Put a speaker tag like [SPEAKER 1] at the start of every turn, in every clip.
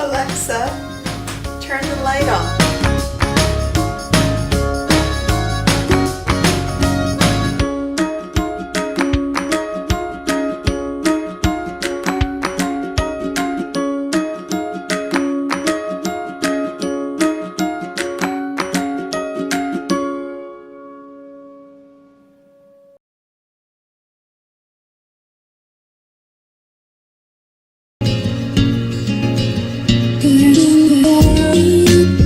[SPEAKER 1] Alexa, turn the light on.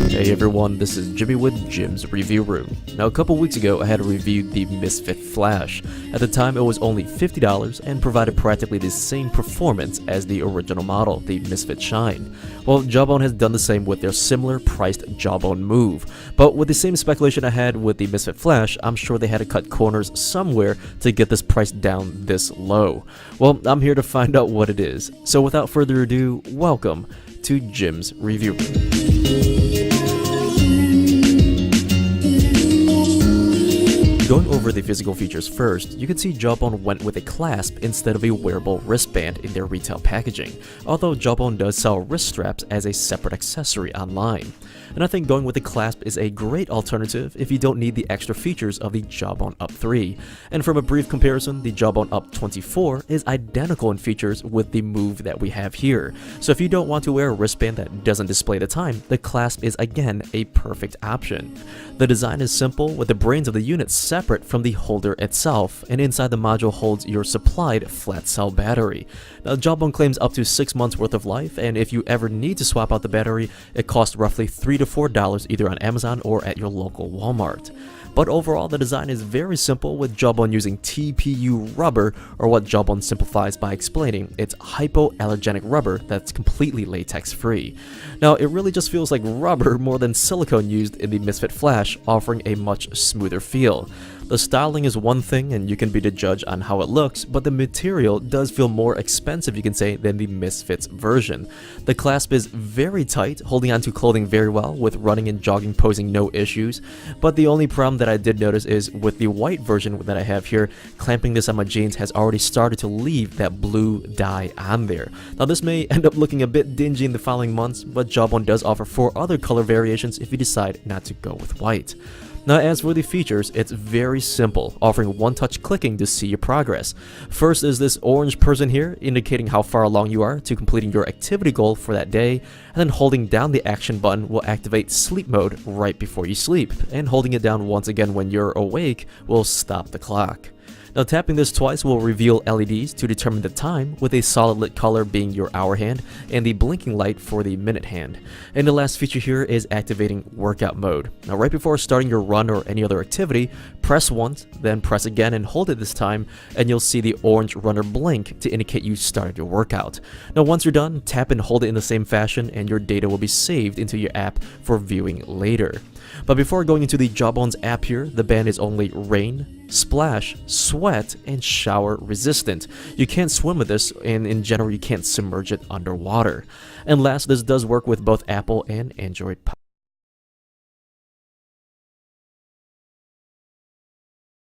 [SPEAKER 2] Hey everyone, this is Jimmy with Jim's Review Room. Now a couple weeks ago I had reviewed the Misfit Flash. At the time it was only $50 and provided practically the same performance as the original model, the Misfit Shine. Well, Jawbone has done the same with their similar priced Jawbone Move. But with the same speculation I had with the Misfit Flash, I'm sure they had to cut corners somewhere to get this price down this low. Well, I'm here to find out what it is. So without further ado, welcome to Jim's Review Room. Going over the physical features first, you can see Jawbone went with a clasp instead of a wearable wristband in their retail packaging, although Jawbone does sell wrist straps as a separate accessory online. And I think going with the clasp is a great alternative if you don't need the extra features of the Jawbone Up 3. And from a brief comparison, the Jawbone Up 24 is identical in features with the Move that we have here. So if you don't want to wear a wristband that doesn't display the time, the clasp is again a perfect option. The design is simple, with the brains of the unit separate from the holder itself, and inside the module holds your supplied flat cell battery. Now, Jawbone claims up to 6 months worth of life, and if you ever need to swap out the battery, it costs roughly $3 to $4 either on Amazon or at your local Walmart. But overall, the design is very simple, with Jawbone using TPU rubber, or what Jawbone simplifies by explaining, it's hypoallergenic rubber that's completely latex free. Now, it really just feels like rubber more than silicone used in the Misfit Flash, offering a much smoother feel. The styling is one thing and you can be the judge on how it looks, but the material does feel more expensive, you can say, than the Misfits version. The clasp is very tight, holding onto clothing very well, with running and jogging posing no issues, but the only problem that I did notice is with the white version that I have here, clamping this on my jeans has already started to leave that blue dye on there. Now this may end up looking a bit dingy in the following months, but Jawbone does offer 4 other color variations if you decide not to go with white. Now as for the features, it's very simple, offering one-touch clicking to see your progress. First is this orange person here, indicating how far along you are to completing your activity goal for that day, and then holding down the action button will activate sleep mode right before you sleep, and holding it down once again when you're awake will stop the clock. Now tapping this twice will reveal LEDs to determine the time, with a solid lit color being your hour hand and the blinking light for the minute hand. And the last feature here is activating workout mode. Now right before starting your run or any other activity, press once, then press again and hold it this time, and you'll see the orange runner blink to indicate you started your workout. Now once you're done, tap and hold it in the same fashion and your data will be saved into your app for viewing later. But before going into the Jawbone's app here, the band is only rain, splash, sweat, and shower resistant. You can't swim with this, and in general you can't submerge it underwater. And last, this does work with both Apple and Android.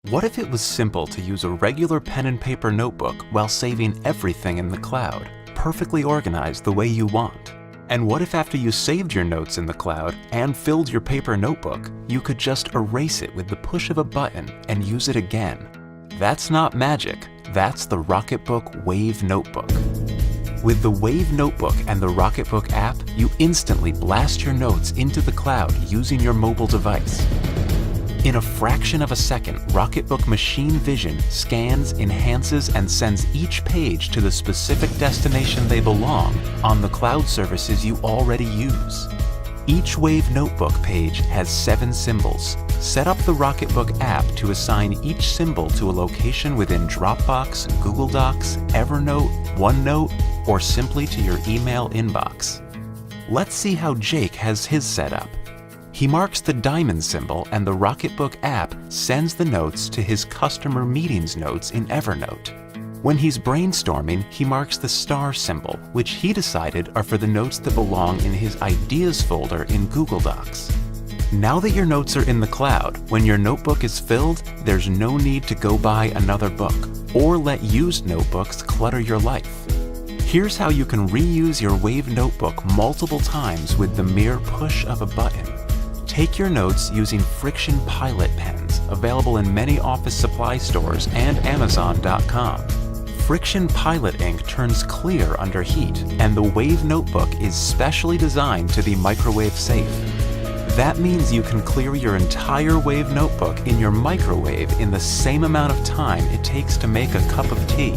[SPEAKER 3] What if it was simple to use a regular pen and paper notebook while saving everything in the cloud, perfectly organized the way you want? And what if after you saved your notes in the cloud and filled your paper notebook, you could just erase it with the push of a button and use it again? That's not magic, that's the Rocketbook Wave Notebook. With the Wave Notebook and the Rocketbook app, you instantly blast your notes into the cloud using your mobile device. In a fraction of a second, Rocketbook Machine Vision scans, enhances, and sends each page to the specific destination they belong on the cloud services you already use. Each Wave Notebook page has 7 symbols. Set up the Rocketbook app to assign each symbol to a location within Dropbox, Google Docs, Evernote, OneNote, or simply to your email inbox. Let's see how Jake has his set up. He marks the diamond symbol and the Rocketbook app sends the notes to his customer meetings notes in Evernote. When he's brainstorming, he marks the star symbol, which he decided are for the notes that belong in his ideas folder in Google Docs. Now that your notes are in the cloud, when your notebook is filled, there's no need to go buy another book or let used notebooks clutter your life. Here's how you can reuse your Wave Notebook multiple times with the mere push of a button. Take your notes using Friction Pilot pens, available in many office supply stores and Amazon.com. Friction Pilot ink turns clear under heat, and the Wave Notebook is specially designed to be microwave safe. That means you can clear your entire Wave Notebook in your microwave in the same amount of time it takes to make a cup of tea.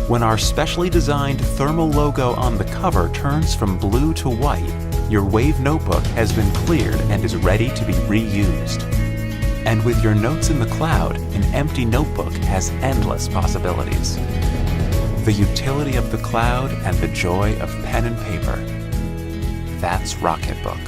[SPEAKER 3] When our specially designed thermal logo on the cover turns from blue to white, your Wave Notebook has been cleared and is ready to be reused. And with your notes in the cloud, an empty notebook has endless possibilities. The utility of the cloud and the joy of pen and paper. That's Rocketbook.